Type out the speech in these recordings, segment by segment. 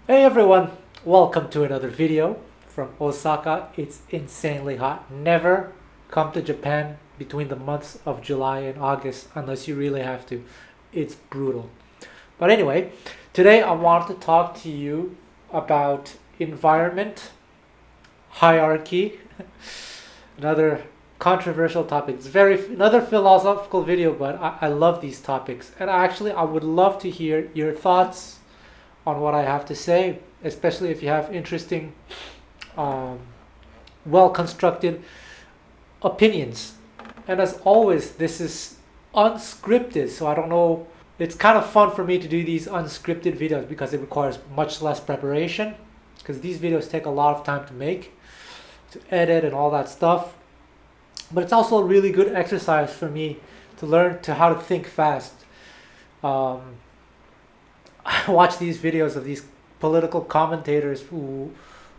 Hey everyone, welcome to another video from Osaka. It's insanely hot. Never come to Japan between the months of July and August unless you really have to. It's brutal. But anyway, today I want to talk to you about environment, hierarchy, another controversial topic. It's another philosophical video, but I love these topics. And I would love to hear your thoughts on what I have to say, especially if you have interesting, well-constructed opinions. And as always, this is unscripted, so I don't know, it's kind of fun for me to do these unscripted videos because it requires much less preparation, because these videos take a lot of time to make, to edit and all that stuff. But it's also a really good exercise for me to learn how to think fast. I watch these videos of these political commentators who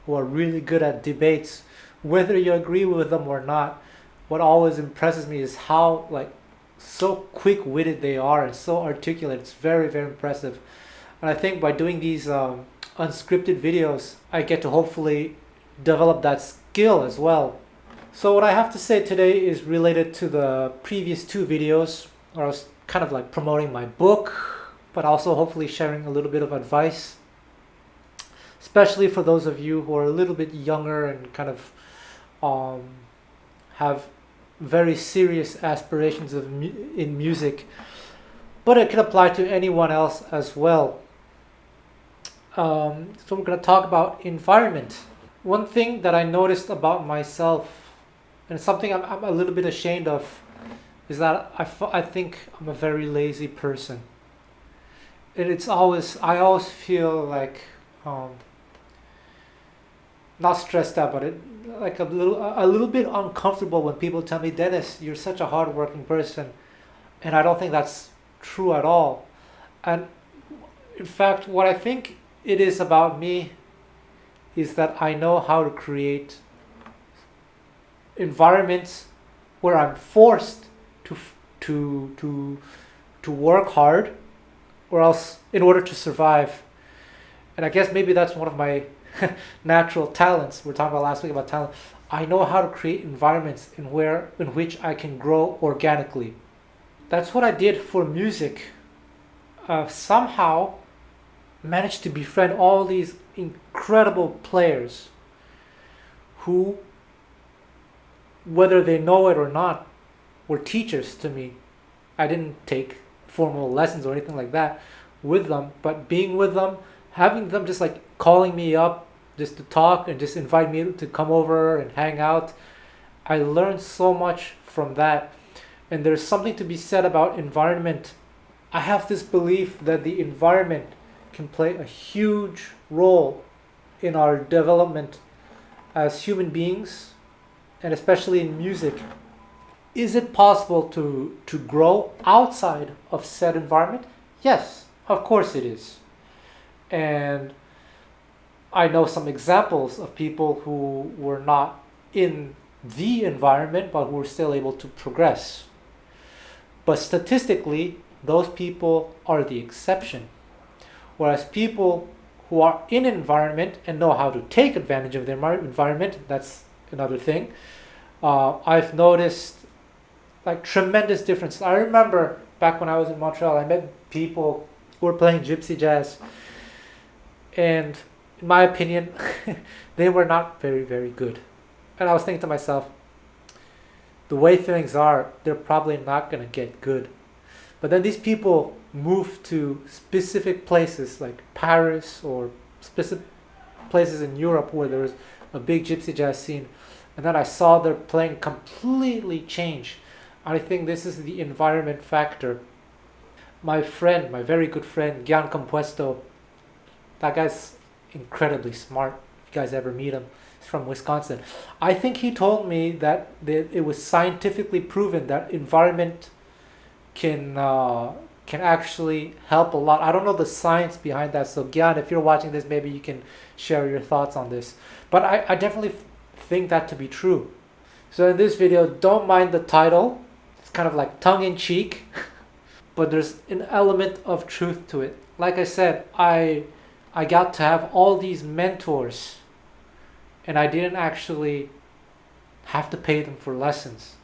are really good at debates, whether you agree with them or not. What always impresses me is how so quick-witted they are and so articulate. It's very, very impressive. And I think by doing these unscripted videos, I get to hopefully develop that skill as well. So what I have to say today is related to the previous two videos, where I was kind of like promoting my book, but also hopefully sharing a little bit of advice, especially for those of you who are a little bit younger and kind of have very serious aspirations in music, but it can apply to anyone else as well. So we're going to talk about environment. One thing that I noticed about myself, and something I'm a little bit ashamed of, is that I think I'm a very lazy person. And I always feel like not stressed out, but like a little bit uncomfortable when people tell me, "Dennis, you're such a hardworking person," and I don't think that's true at all. And in fact, what I think it is about me is that I know how to create environments where I'm forced to work hard, or else in order to survive. And I guess maybe that's one of my natural talents. We are talking about last week about talent. I know how to create environments in which I can grow organically. That's what I did for music. Somehow managed to befriend all these incredible players who, whether they know it or not, were teachers to me. I didn't take formal lessons or anything like that with them, but being with them, having them just like calling me up just to talk and just invite me to come over and hang out, I learned so much from that. And there's something to be said about environment. I have this belief that the environment can play a huge role in our development as human beings, and especially in music. Is it possible to grow outside of said environment? Yes, of course it is. And I know some examples of people who were not in the environment but who were still able to progress. But statistically, those people are the exception. Whereas people who are in an environment and know how to take advantage of their environment, that's another thing. I've noticed like tremendous difference. I remember back when I was in Montreal, I met people who were playing gypsy jazz, and in my opinion, they were not very, very good. And I was thinking to myself, the way things are, they're probably not going to get good. But then these people move to specific places like Paris or specific places in Europe where there was a big gypsy jazz scene. And then I saw their playing completely change. I think this is the environment factor. My friend, my very good friend, Gian Compuesto, that guy's incredibly smart. If you guys ever meet him, he's from Wisconsin. I think he told me that it was scientifically proven that environment can actually help a lot. I don't know the science behind that. So Gian, if you're watching this, maybe you can share your thoughts on this. But I definitely think that to be true. So in this video, don't mind the title. It's kind of like tongue-in-cheek, but there's an element of truth to it. Like I said, I got to have all these mentors, and I didn't actually have to pay them for lessons.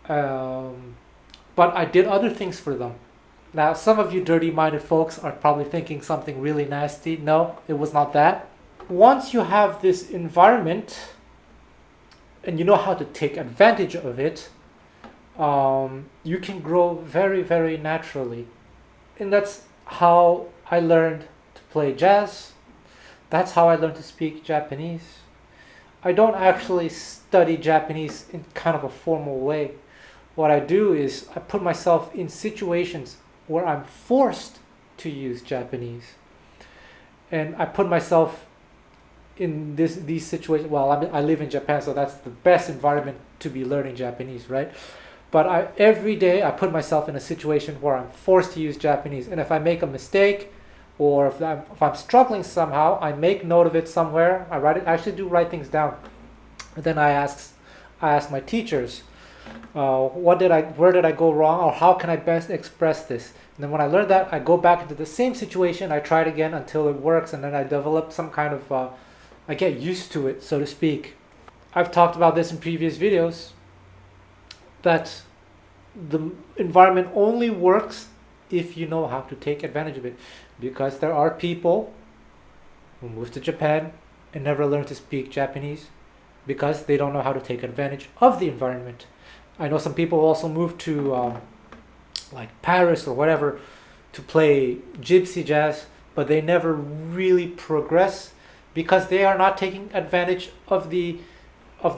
But I did other things for them. Now, some of you dirty-minded folks are probably thinking something really nasty. No, it was not that. Once you have this environment and you know how to take advantage of it, you can grow very, very naturally. And that's how I learned to play jazz. That's how I learned to speak Japanese. I don't actually study Japanese in kind of a formal way. What I do is I put myself in situations where I'm forced to use Japanese. And I put myself in these situations. Well, I live in Japan, so that's the best environment to be learning Japanese, right? But every day I put myself in a situation where I'm forced to use Japanese. And if I make a mistake, or if I'm struggling somehow, I make note of it somewhere. I write it. I actually do write things down. And then I ask my teachers, where did I go wrong, or how can I best express this? And then when I learn that, I go back into the same situation. I try it again until it works, and then I develop some kind of I get used to it, so to speak. I've talked about this in previous videos, that the environment only works if you know how to take advantage of it. Because there are people who move to Japan and never learn to speak Japanese because they don't know how to take advantage of the environment. I know some people also move to like Paris or whatever to play gypsy jazz, but they never really progress because they are not taking advantage of the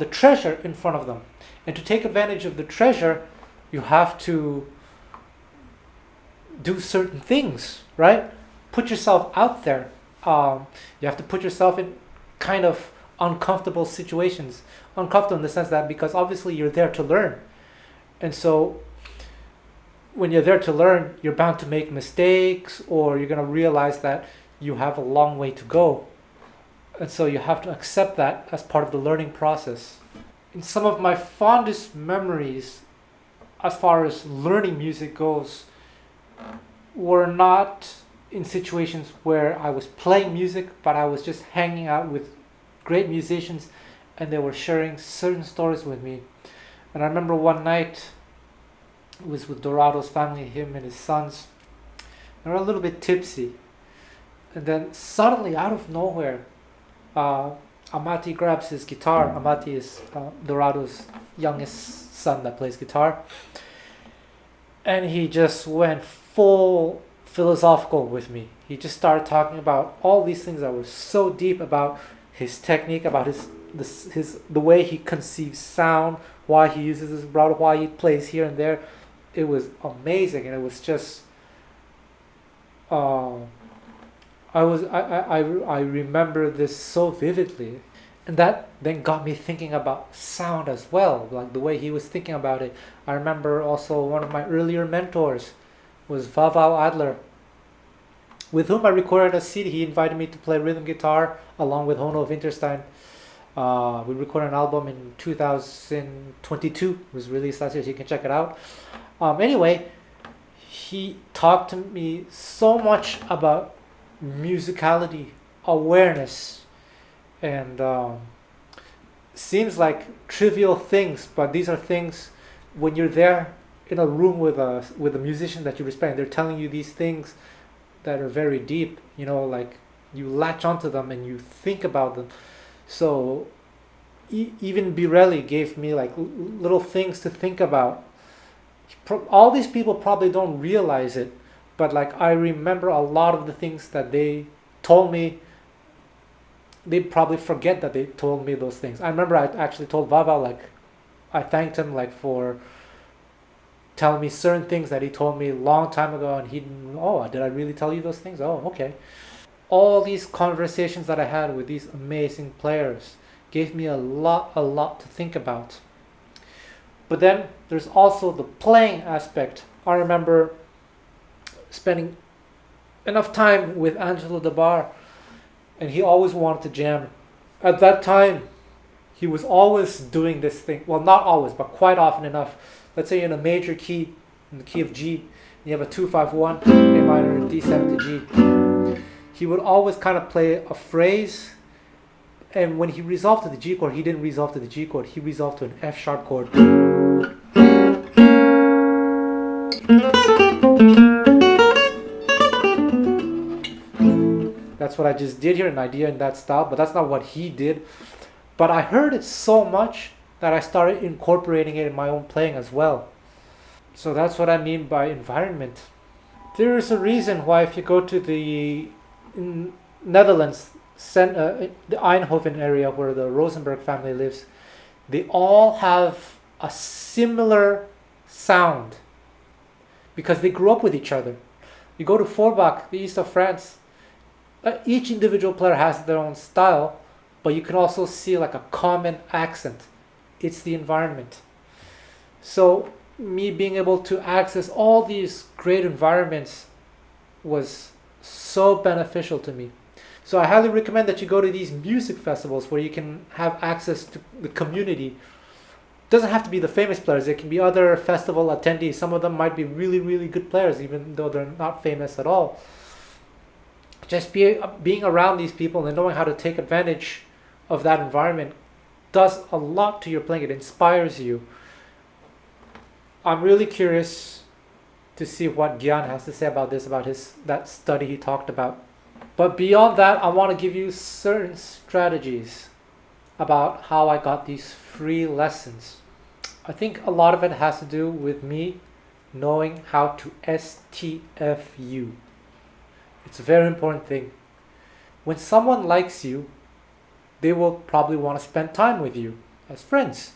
treasure in front of them. And to take advantage of the treasure, you have to do certain things, right? Put yourself out there. You have to put yourself in kind of uncomfortable situations. Uncomfortable in the sense that because obviously you're there to learn. And so when you're there to learn, you're bound to make mistakes, or you're going to realize that you have a long way to go. And so you have to accept that as part of the learning process. And some of my fondest memories as far as learning music goes, were not in situations where I was playing music, but I was just hanging out with great musicians and they were sharing certain stories with me. And I remember one night, it was with Dorado's family, him and his sons. They were a little bit tipsy. And then suddenly, out of nowhere, Amati grabs his guitar. Amati is Dorado's youngest son that plays guitar. And he just went full philosophical with me. He just started talking about all these things that were so deep, about his technique, about his the way he conceives sound, why he uses his vibrato, why he plays here and there. It was amazing, and it was just I remember this so vividly, and that then got me thinking about sound as well, like the way he was thinking about it. I remember also one of my earlier mentors was Val Adler, with whom I recorded a CD. He invited me to play rhythm guitar along with Hono Winterstein. We recorded an album in 2022. It was released last year, so you can check it out. Anyway, he talked to me so much about musicality, awareness, and seems like trivial things, but these are things when you're there in a room with a musician that you respect, and they're telling you these things that are very deep, like you latch onto them and you think about them. So even Birelli gave me like little things to think about. All these people probably don't realize it, but like I remember a lot of the things that they told me. They probably forget that they told me those things. I remember I actually told Vava, like, I thanked him like for telling me certain things that he told me a long time ago, and he didn't, oh, did I really tell you those things? Oh, okay. All these conversations that I had with these amazing players gave me a lot to think about. But then there's also the playing aspect. I remember spending enough time with Angelo DeBar, and he always wanted to jam. At that time, he was always doing this thing. Well, not always, but quite often enough. Let's say you're in a major key, in the key of G, and you have a 2-5-1, A minor, D7 to G. He would always kind of play a phrase, and when he resolved to the G chord, he didn't resolve to the G chord, he resolved to an F sharp chord. That's what I just did here, an idea in that style, but that's not what he did. But I heard it so much that I started incorporating it in my own playing as well. So that's what I mean by environment. There is a reason why if you go to the Netherlands, the Eindhoven area where the Rosenberg family lives, they all have a similar sound because they grew up with each other. You go to Forbach, the east of France, each individual player has their own style, but you can also see like a common accent. It's the environment. So me being able to access all these great environments was so beneficial to me. So I highly recommend that you go to these music festivals where you can have access to the community. It doesn't have to be the famous players. It can be other festival attendees. Some of them might be really, really good players, even though they're not famous at all. Just being around these people and knowing how to take advantage of that environment does a lot to your playing. It inspires you. I'm really curious to see what Gian has to say about this, about that study he talked about. But beyond that, I want to give you certain strategies about how I got these free lessons. I think a lot of it has to do with me knowing how to STFU. It's a very important thing. When someone likes you, they will probably want to spend time with you as friends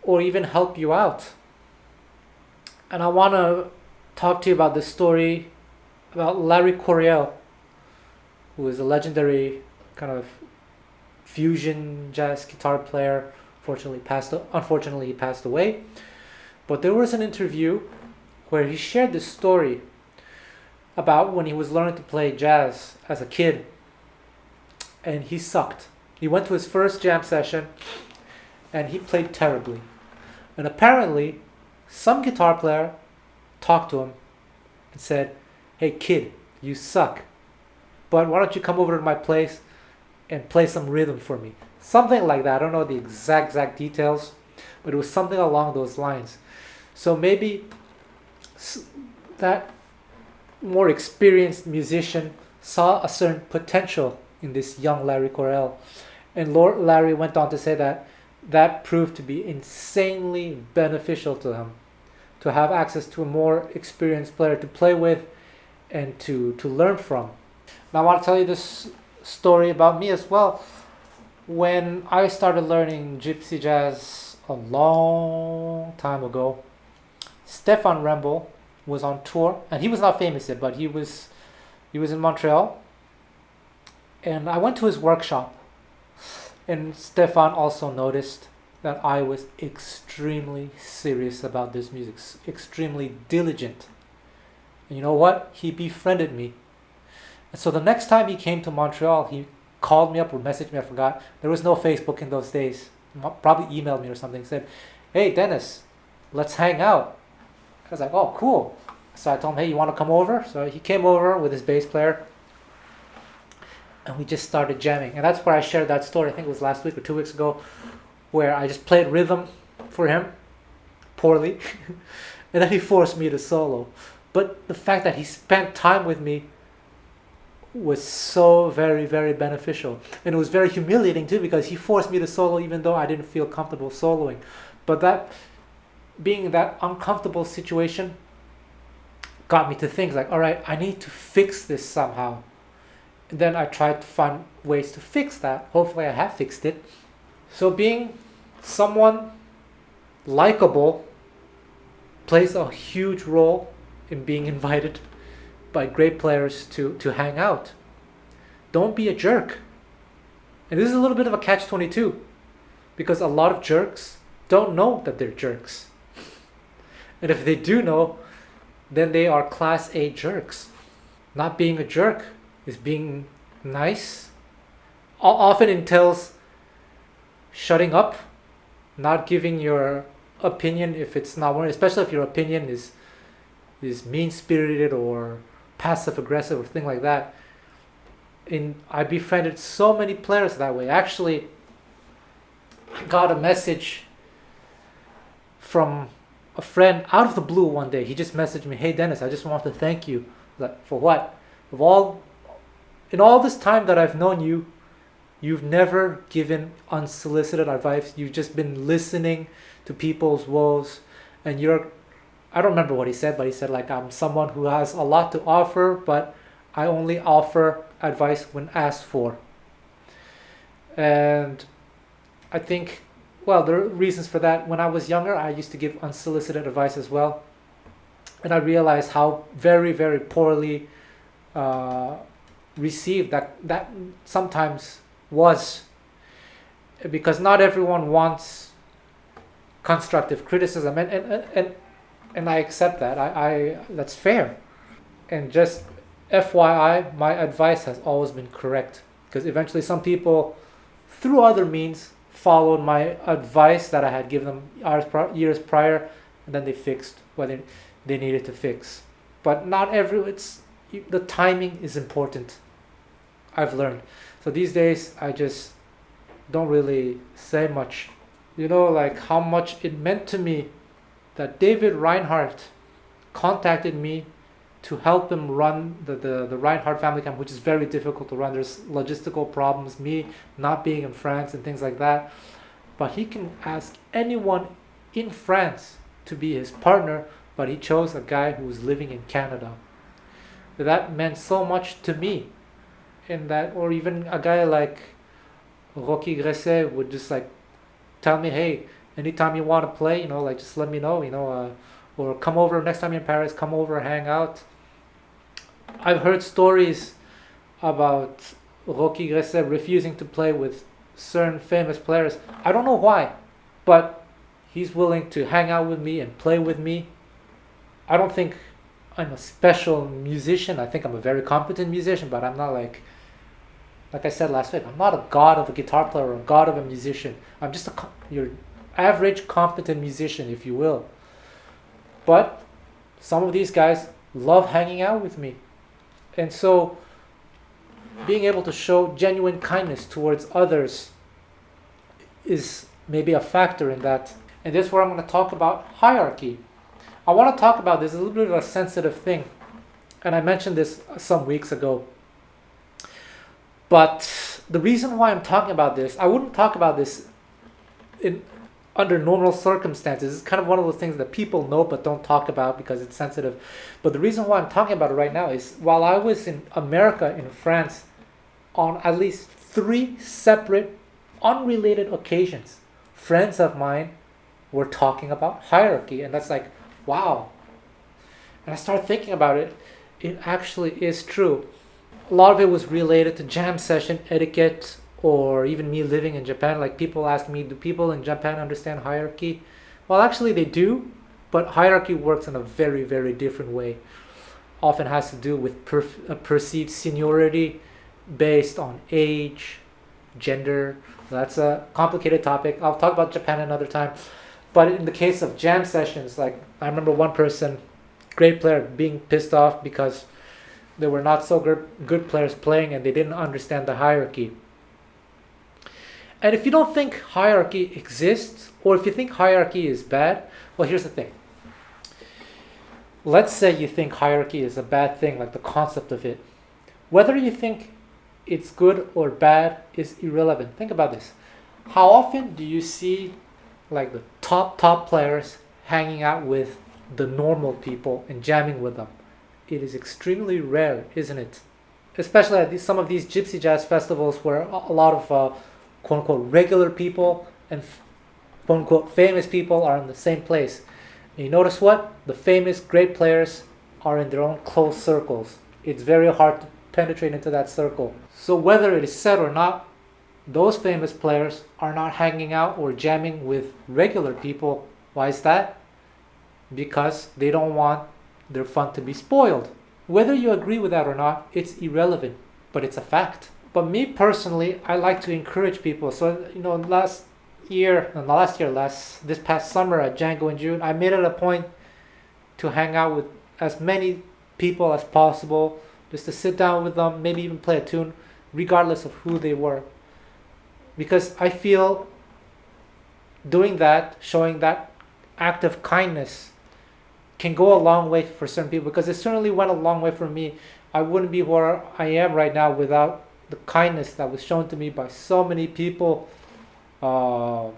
or even help you out. And I want to talk to you about this story about Larry Coryell, who is a legendary kind of fusion jazz guitar player. Unfortunately, he passed away. But there was an interview where he shared this story about when he was learning to play jazz as a kid, and he sucked. He went to his first jam session, and he played terribly. And apparently, some guitar player talked to him and said, "Hey kid, you suck. But why don't you come over to my place and play some rhythm for me?" Something like that. I don't know the exact details, but it was something along those lines. So maybe that more experienced musician saw a certain potential in this young Larry Correll. And Lord Larry went on to say that that proved to be insanely beneficial to him, to have access to a more experienced player to play with and to learn from. Now I want to tell you this story about me as well. When I started learning gypsy jazz a long time ago, Stefan Rambo was on tour, and he was not famous yet, but he was in Montreal, and I went to his workshop, and Stefan also noticed that I was extremely serious about this music, extremely diligent. And you know what? He befriended me. And so the next time he came to Montreal, he called me up or messaged me, I forgot. There was no Facebook in those days. Probably emailed me or something, said, "Hey Dennis, let's hang out." I was like, "Oh, cool." So I told him, "Hey, you want to come over?" So he came over with his bass player, and we just started jamming. And that's where I shared that story, I think it was last week or 2 weeks ago, where I just played rhythm for him, poorly, and then he forced me to solo. But the fact that he spent time with me was so very, very beneficial. And it was very humiliating too, because he forced me to solo even though I didn't feel comfortable soloing. But that, being in that uncomfortable situation, got me to think like, all right, I need to fix this somehow. And then I tried to find ways to fix that. Hopefully I have fixed it. So being someone likable plays a huge role in being invited by great players to hang out. Don't be a jerk. And this is a little bit of a catch-22, because a lot of jerks don't know that they're jerks. And if they do know, then they are class A jerks. Not being a jerk is being nice. Often entails shutting up, not giving your opinion if it's not warranted, especially if your opinion is mean-spirited or passive-aggressive or thing like that. And I befriended so many players that way. Actually, I got a message from a friend out of the blue one day. He just messaged me, "Hey Dennis, I just want to thank you." Like, for what? In all this time that I've known you, you've never given unsolicited advice. You've just been listening to people's woes, and I don't remember what he said, but he said like, "I'm someone who has a lot to offer, but I only offer advice when asked for." And I think, well, there are reasons for that. When I was younger, I used to give unsolicited advice as well. And I realized how very, very poorly received that sometimes was. Because not everyone wants constructive criticism. And I accept that. I that's fair. And just FYI, my advice has always been correct. Because eventually some people, through other means, followed my advice that I had given them years prior, and then they fixed what they needed to fix. But not the timing is important, I've learned. So these days, I just don't really say much. You know, like how much it meant to me that David Reinhardt contacted me to help him run the Reinhardt family camp, which is very difficult to run. There's logistical problems, me not being in France and things like that. But he can ask anyone in France to be his partner, but he chose a guy who was living in Canada. That meant so much to me. Or even a guy like Rocky Gresset would just like tell me, "Hey, anytime you want to play, like just let me know, or come over next time you're in Paris, come over, hang out." I've heard stories about Rocky Gresset refusing to play with certain famous players. I don't know why, but he's willing to hang out with me and play with me. I don't think I'm a special musician. I think I'm a very competent musician, but I'm not like I said last week, I'm not a god of a guitar player or a god of a musician. I'm just your average competent musician, if you will. But some of these guys love hanging out with me. And so being able to show genuine kindness towards others is maybe a factor in that. And this is where I'm going to talk about hierarchy. I want to talk about this, a little bit of a sensitive thing. And I mentioned this some weeks ago. But the reason why I'm talking about this, I wouldn't talk about this under normal circumstances. It's kind of one of those things that people know but don't talk about because it's sensitive. But the reason why I'm talking about it right now is while I was in America, in France, on at least 3 separate, unrelated occasions, friends of mine were talking about hierarchy. And that's like, wow. And I started thinking about it. It actually is true. A lot of it was related to jam session etiquette, or even me living in Japan. Like, people ask me, do people in Japan understand hierarchy? Well, actually they do, but hierarchy works in a very, very different way. Often has to do with perceived seniority based on age, gender. That's a complicated topic. I'll talk about Japan another time. But in the case of jam sessions, like, I remember one person, great player, being pissed off because there were not so good players playing and they didn't understand the hierarchy. And if you don't think hierarchy exists, or if you think hierarchy is bad, well, here's the thing. Let's say you think hierarchy is a bad thing, like the concept of it. Whether you think it's good or bad is irrelevant. Think about this. How often do you see like the top players hanging out with the normal people and jamming with them? It is extremely rare, isn't it? Especially at some of these gypsy jazz festivals where a lot of quote-unquote regular people and quote-unquote famous people are in the same place. And you notice what? The famous great players are in their own close circles. It's very hard to penetrate into that circle. So whether it is said or not, those famous players are not hanging out or jamming with regular people. Why is that? Because they don't want their fun to be spoiled. Whether you agree with that or not, it's irrelevant, but it's a fact. But me personally, I like to encourage people. So, this past summer at Django in June, I made it a point to hang out with as many people as possible, just to sit down with them, maybe even play a tune, regardless of who they were. Because I feel doing that, showing that act of kindness, can go a long way for certain people, because it certainly went a long way for me. I wouldn't be where I am right now without the kindness that was shown to me by so many people. Yeah.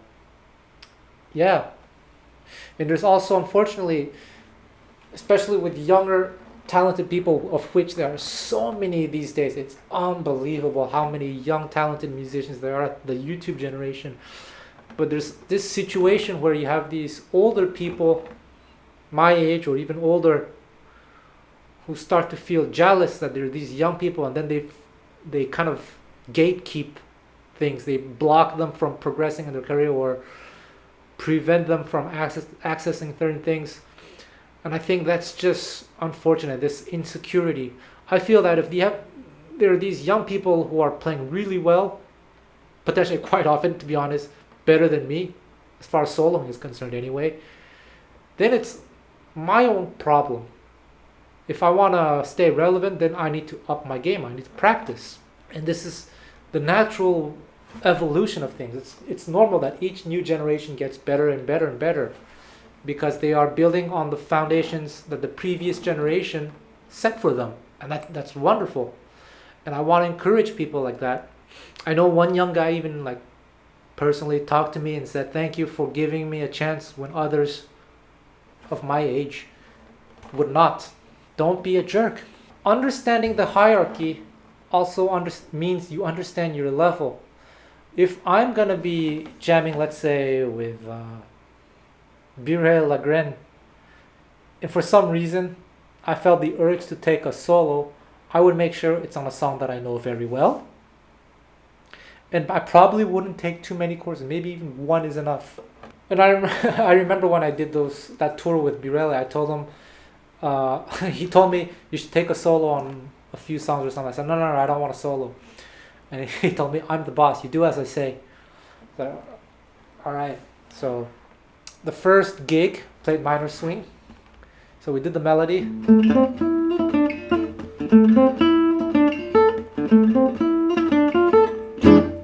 And there's also, unfortunately, especially with younger talented people, of which there are so many these days, it's unbelievable how many young talented musicians there are, the YouTube generation. But there's this situation where you have these older people, my age or even older, who start to feel jealous that there are these young people, and then they kind of gatekeep things. They block them from progressing in their career or prevent them from accessing certain things. And I think that's just unfortunate, this insecurity. I feel that if there are these young people who are playing really well, potentially quite often, to be honest, better than me, as far as soloing is concerned anyway, then it's my own problem. If I want to stay relevant, then I need to up my game. I need to practice. And this is the natural evolution of things. It's normal that each new generation gets better and better and better, because they are building on the foundations that the previous generation set for them. And that's wonderful. And I want to encourage people like that. I know one young guy even personally talked to me and said, "Thank you for giving me a chance when others of my age would not." Don't be a jerk. Understanding the hierarchy also means you understand your level. If I'm gonna be jamming, let's say, with Birel Lagren, and for some reason I felt the urge to take a solo, I would make sure it's on a song that I know very well. And I probably wouldn't take too many chords, maybe even one is enough. And I remember when I did that tour with Birel, I told him, he told me you should take a solo on a few songs or something. I said, no, I don't want a solo. And he told me, "I'm the boss. You do as I say." So, all right. So the first gig played minor swing. So we did the melody.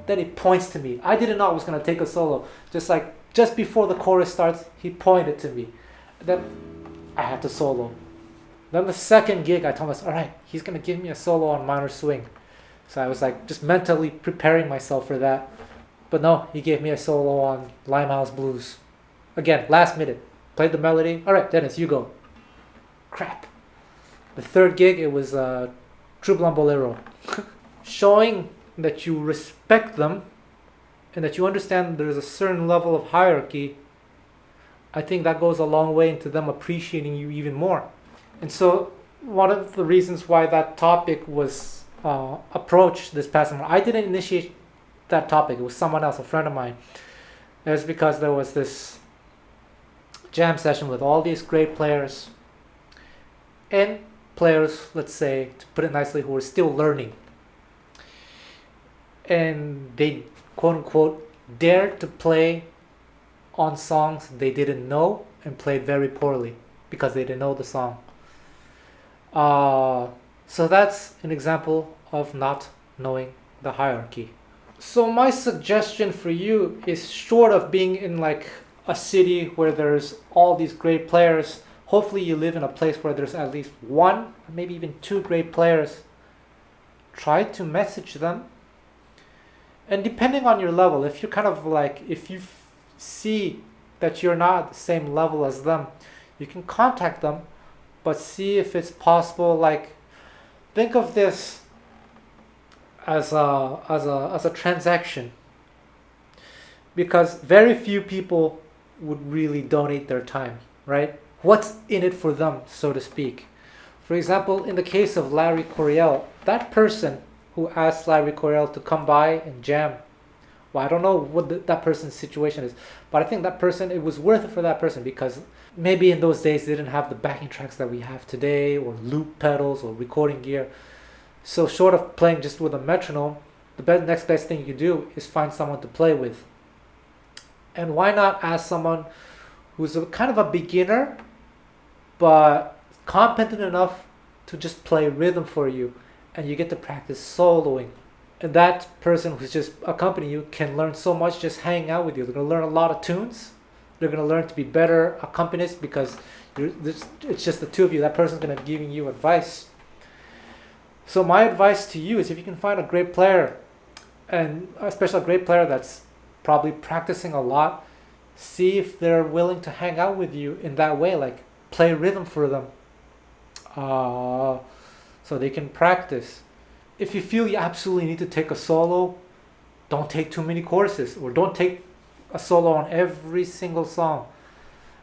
Then he points to me. I didn't know I was gonna take a solo. Just before the chorus starts, he pointed to me. Then I had to solo. Then the second gig, I told myself, all right, he's gonna give me a solo on minor swing. So I was like just mentally preparing myself for that. But no, he gave me a solo on Limehouse Blues. Again, last minute. Played the melody. All right, Dennis, you go. Crap. The third gig, it was Trouble on Bolero. Showing that you respect them and that you understand there's a certain level of hierarchy, I think that goes a long way into them appreciating you even more. And so one of the reasons why that topic was approached this past summer, I didn't initiate that topic. It was someone else, a friend of mine. It was because there was this jam session with all these great players and players, let's say, to put it nicely, who were still learning. And they, quote unquote, dared to play on songs they didn't know and played very poorly because they didn't know the song. So that's an example of not knowing the hierarchy. So my suggestion for you is, short of being in like a city where there's all these great players, hopefully you live in a place where there's at least one, maybe even two great players. Try to message them. And depending on your level, if you're kind of like, if you see that you're not at the same level as them, you can contact them, but see if it's possible. Like, think of this as a transaction, because very few people would really donate their time, right? What's in it for them, so to speak? For example, in the case of Larry Coryell, that person who asked Larry Coryell to come by and jam, well, I don't know what that person's situation is, but I think that person, it was worth it for that person, because maybe in those days they didn't have the backing tracks that we have today, or loop pedals or recording gear. So short of playing just with a metronome, the next best thing you can do is find someone to play with. And why not ask someone who's kind of a beginner, but competent enough to just play rhythm for you, and you get to practice soloing. And that person who's just accompanying you can learn so much just hanging out with you. They're going to learn a lot of tunes. They're going to learn to be better accompanists because it's just the two of you. That person's going to be giving you advice. So my advice to you is, if you can find a great player, and especially a great player that's probably practicing a lot, see if they're willing to hang out with you in that way, like play rhythm for them, so they can practice. If you feel you absolutely need to take a solo, don't take too many courses, or don't take a solo on every single song.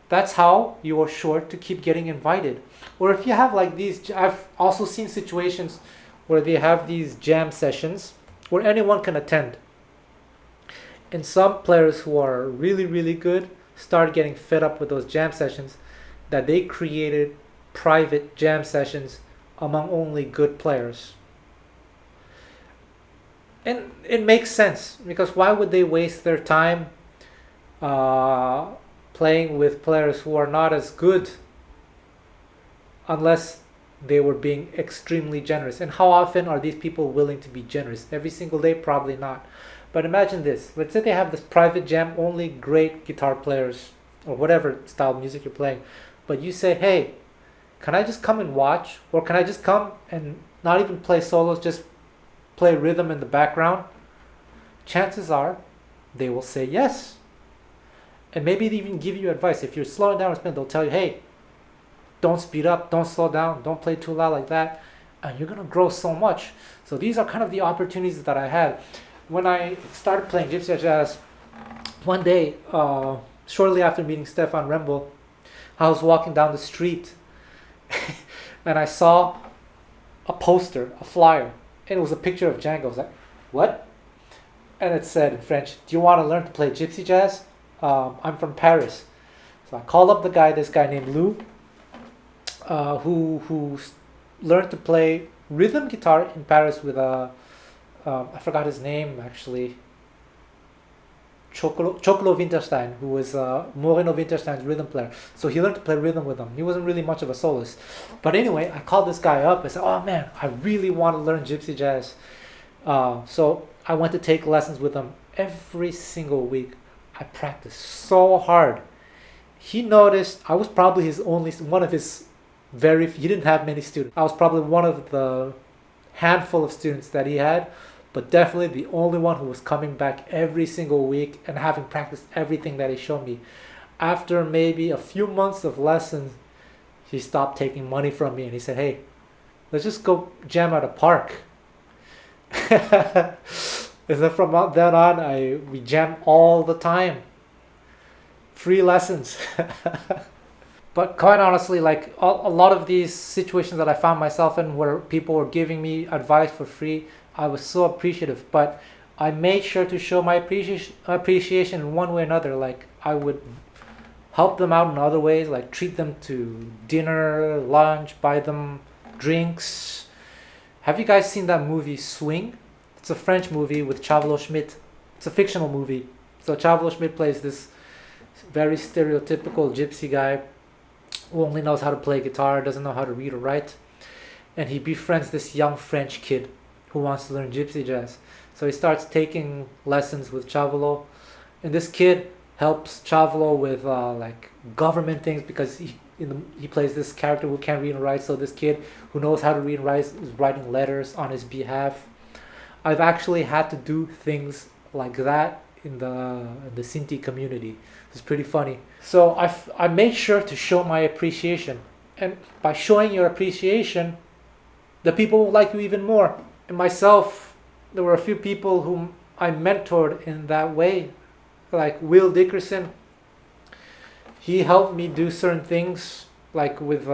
That's how you are sure to keep getting invited. Or if you have like these, I've also seen situations where they have these jam sessions where anyone can attend. And some players who are really, really good start getting fed up with those jam sessions, that they created private jam sessions among only good players. And it makes sense, because why would they waste their time playing with players who are not as good, unless they were being extremely generous? And how often are these people willing to be generous? Every single day? Probably not. But imagine this. Let's say they have this private jam, only great guitar players, or whatever style of music you're playing. But you say, hey, can I just come and watch? Or can I just come and not even play solos, just play rhythm in the background? Chances are they will say yes. And maybe they even give you advice. If you're slowing down or spin, they'll tell you, hey, don't speed up, don't slow down, don't play too loud like that, and you're going to grow so much. So these are kind of the opportunities that I had. When I started playing Gypsy Jazz, one day, shortly after meeting Stefan Rambo, I was walking down the street and I saw a poster, a flyer, and it was a picture of Django. I was like, what? And it said in French, do you want to learn to play Gypsy Jazz? I'm from Paris. So I called up this guy named Lou, who learned to play rhythm guitar in Paris with I forgot his name actually. Chocolo Winterstein, who was Moreno Winterstein's rhythm player. So he learned to play rhythm with him. He wasn't really much of a soloist. But anyway, I called this guy up and said, oh man, I really want to learn gypsy jazz. So I went to take lessons with him every single week. I practiced so hard. He noticed I was probably his only one of his he didn't have many students. I was probably one of the handful of students that he had, but definitely the only one who was coming back every single week and having practiced everything that he showed me. After maybe a few months of lessons, he stopped taking money from me and he said, hey, let's just go jam at a park. And then from then on, we jam all the time. Free lessons. But quite honestly, like a lot of these situations that I found myself in where people were giving me advice for free, I was so appreciative. But I made sure to show my appreciation in one way or another. Like I would help them out in other ways, like treat them to dinner, lunch, buy them drinks. Have you guys seen that movie Swing? It's a French movie with Chavelo Schmidt. It's a fictional movie. So Chavelo Schmidt plays this very stereotypical gypsy guy who only knows how to play guitar, doesn't know how to read or write. And he befriends this young French kid who wants to learn gypsy jazz. So he starts taking lessons with Chavelo. And this kid helps Chavelo with like government things because he plays this character who can't read and write. So this kid who knows how to read and write is writing letters on his behalf. I've actually had to do things like that in the Sinti community. It's pretty funny. So I made sure to show my appreciation. And by showing your appreciation, the people will like you even more. And myself, there were a few people whom I mentored in that way. Like Will Dickerson. He helped me do certain things, like with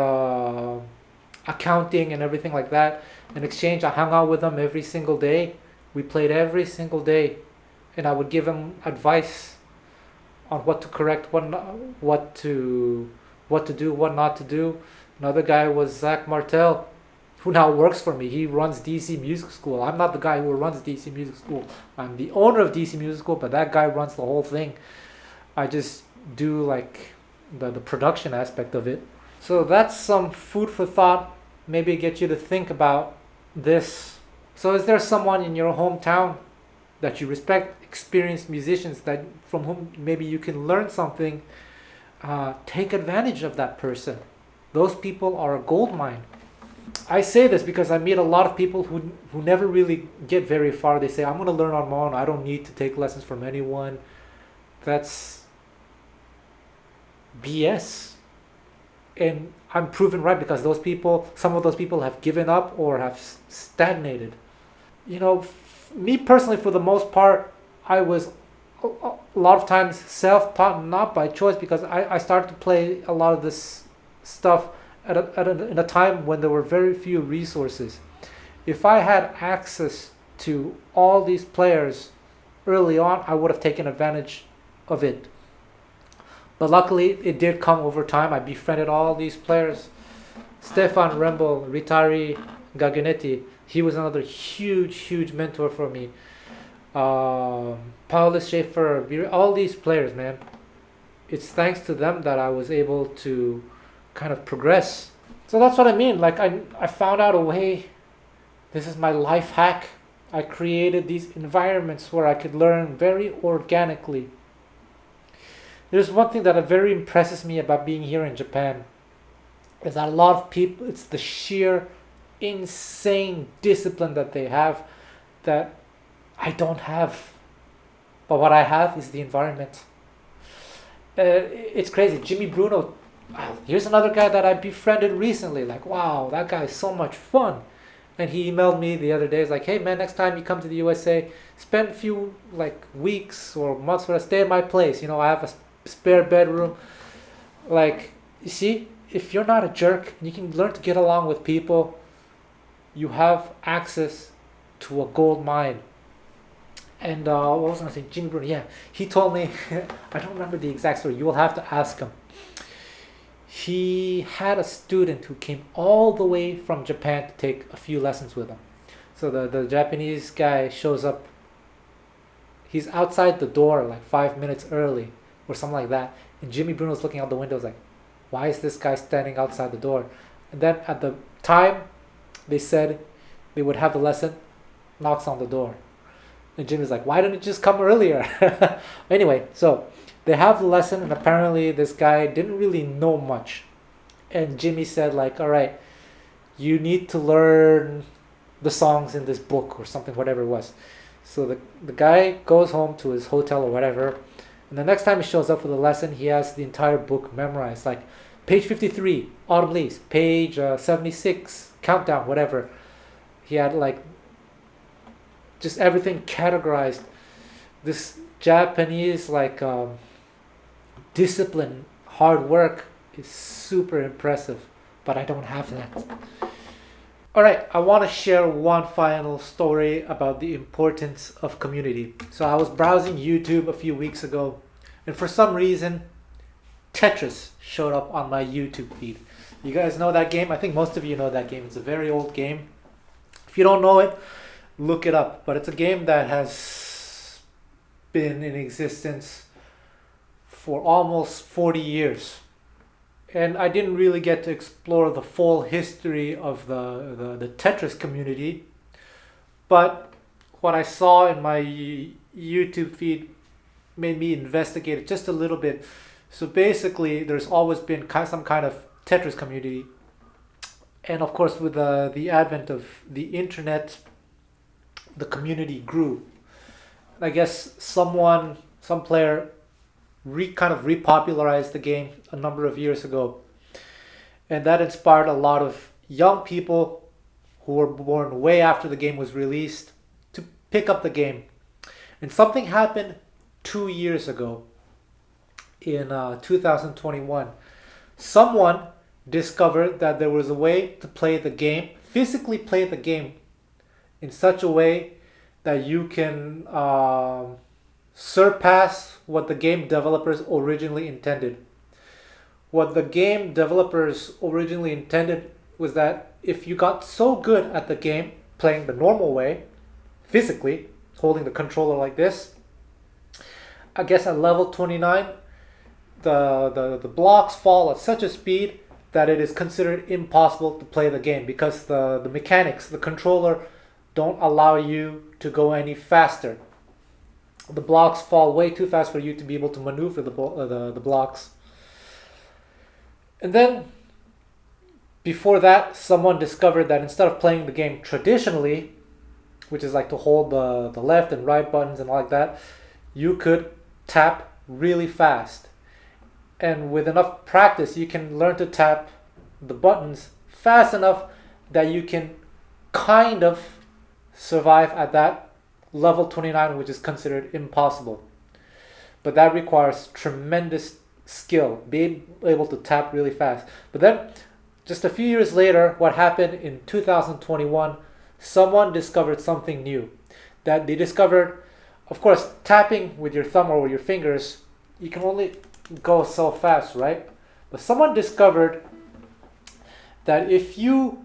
accounting and everything like that. In exchange, I hung out with him every single day. We played every single day. And I would give him advice on what to correct, what to do, what not to do. Another guy was Zach Martel, who now works for me. He runs DC Music School. I'm not the guy who runs DC Music School. I'm the owner of DC Music School, but that guy runs the whole thing. I just do like the production aspect of it. So that's some food for thought. Maybe get you to think about this. So is there someone in your hometown that you respect, experienced musicians that from whom maybe you can learn something? Take advantage of that person. Those people are a gold mine. I say this because I meet a lot of people who never really get very far. They say, I'm going to learn on my own. I don't need to take lessons from anyone. That's BS. And I'm proven right because some of those people have given up or have stagnated. You know, me personally, for the most part, I was a lot of times self-taught, not by choice, because I started to play a lot of this stuff in a time when there were very few resources. If I had access to all these players early on, I would have taken advantage of it. But luckily, it did come over time. I befriended all these players. Stefan Rambo, Ritari Gaganetti, he was another huge mentor for me. Paulus Schaefer, all these players, man. It's thanks to them that I was able to kind of progress. So that's what I mean. Like I found out a way. This is my life hack. I created these environments where I could learn very organically. There's one thing that very impresses me about being here in Japan. Is that a lot of people, it's the sheer insane discipline that they have that I don't have. But what I have is the environment. It's crazy. Jimmy Bruno, here's another guy that I befriended recently. Like, wow, that guy is so much fun. And he emailed me the other day. He's like, hey man, next time you come to the USA, spend a few like weeks or months with us, stay at my place. You know, I have a spare bedroom. Like, you see, if you're not a jerk and you can learn to get along with people, you have access to a gold mine. And what was I going to say? Jimmy Bruno, yeah. He told me, I don't remember the exact story. You will have to ask him. He had a student who came all the way from Japan to take a few lessons with him. So the Japanese guy shows up. he's outside the door like 5 minutes early or something like that. And Jimmy Bruno's looking out the window, like, why is this guy standing outside the door? And then at the time they said they would have the lesson, knocks on the door. And Jimmy's like, why didn't it just come earlier? Anyway, so they have the lesson, and apparently this guy didn't really know much. And Jimmy said, like, all right, you need to learn the songs in this book or something, whatever it was. So the guy goes home to his hotel or whatever, and the next time he shows up for the lesson, he has the entire book memorized. Like, page 53, Autumn Leaves, page 76, Countdown, whatever. He had, like, just everything categorized. This Japanese, like, discipline, hard work is super impressive, but I don't have that. Alright, I want to share one final story about the importance of community. So I was browsing YouTube a few weeks ago, and for some reason, Tetris showed up on my YouTube feed. You guys know that game? I think most of you know that game. It's a very old game. If you don't know it, look it up. But it's a game that has been in existence for almost 40 years. And I didn't really get to explore the full history of the Tetris community. But what I saw in my YouTube feed made me investigate it just a little bit. So basically, there's always been some kind of Tetris community. And of course, with the advent of the internet, the community grew. I guess some player kind of repopularized the game a number of years ago, and that inspired a lot of young people who were born way after the game was released to pick up the game. And something happened 2 years ago in 2021. Someone discovered that there was a way to play the game, physically play the game in such a way that you can surpass what the game developers originally intended. What the game developers originally intended was that if you got so good at the game, playing the normal way, physically, holding the controller like this, I guess at level 29, the blocks fall at such a speed that it is considered impossible to play the game because the mechanics, the controller, don't allow you to go any faster. The blocks fall way too fast for you to be able to maneuver the blocks. And then, before that, someone discovered that instead of playing the game traditionally, which is like to hold the left and right buttons and all like that, you could tap really fast. And with enough practice, you can learn to tap the buttons fast enough that you can kind of survive at that level 29, which is considered impossible. But that requires tremendous skill, being able to tap really fast. But then, just a few years later, what happened in 2021, someone discovered something new. That they discovered, of course, tapping with your thumb or with your fingers, you can only go so fast, right? But someone discovered that if you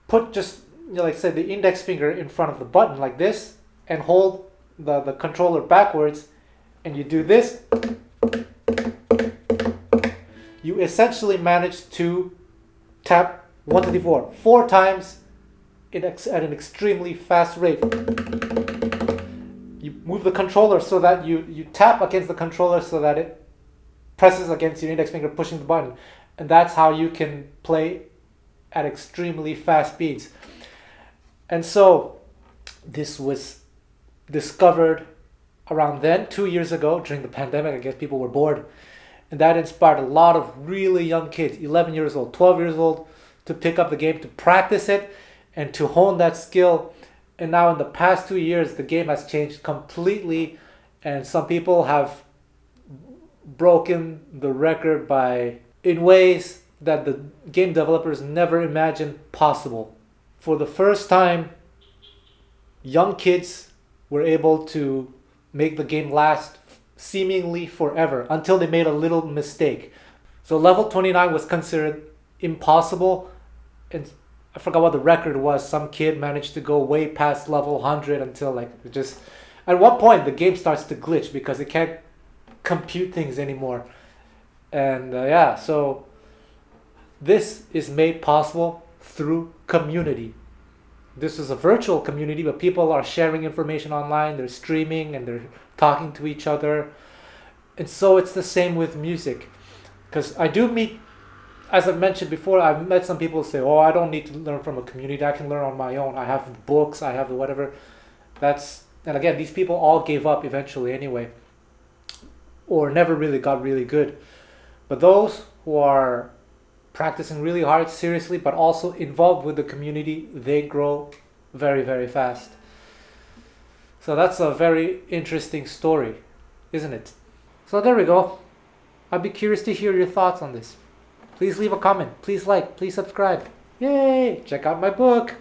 put just, like say, the index finger in front of the button like this and hold the controller backwards and you do this, you essentially manage to tap 1, 2, 3, 4 4 times at an extremely fast rate. You move the controller so that you tap against the controller so that it presses against your index finger pushing the button, and that's how you can play at extremely fast speeds. And so this was discovered around then, 2 years ago, during the pandemic. I guess people were bored, and that inspired a lot of really young kids, 11 years old, 12 years old, to pick up the game, to practice it and to hone that skill. And now in the past 2 years, the game has changed completely, and some people have broken the record in ways that the game developers never imagined possible. For the first time, young kids were able to make the game last seemingly forever until they made a little mistake. So level 29 was considered impossible, and I forgot what the record was. Some kid managed to go way past level 100 until like just at one point the game starts to glitch because it can't compute things anymore. And yeah, so this is made possible through community. This is a virtual community, but people are sharing information online, they're streaming and they're talking to each other. And so it's the same with music. Because I do meet, as I've mentioned before, I've met some people who say, oh, I don't need to learn from a community, I can learn on my own. I have books, I have whatever. And again, these people all gave up eventually anyway, or never really got really good. But those who are practicing really hard, seriously, but also involved with the community, they grow very, very fast. So that's a very interesting story, isn't it? So there we go. I'd be curious to hear your thoughts on this. Please leave a comment. Please like. Please subscribe. Yay! Check out my book.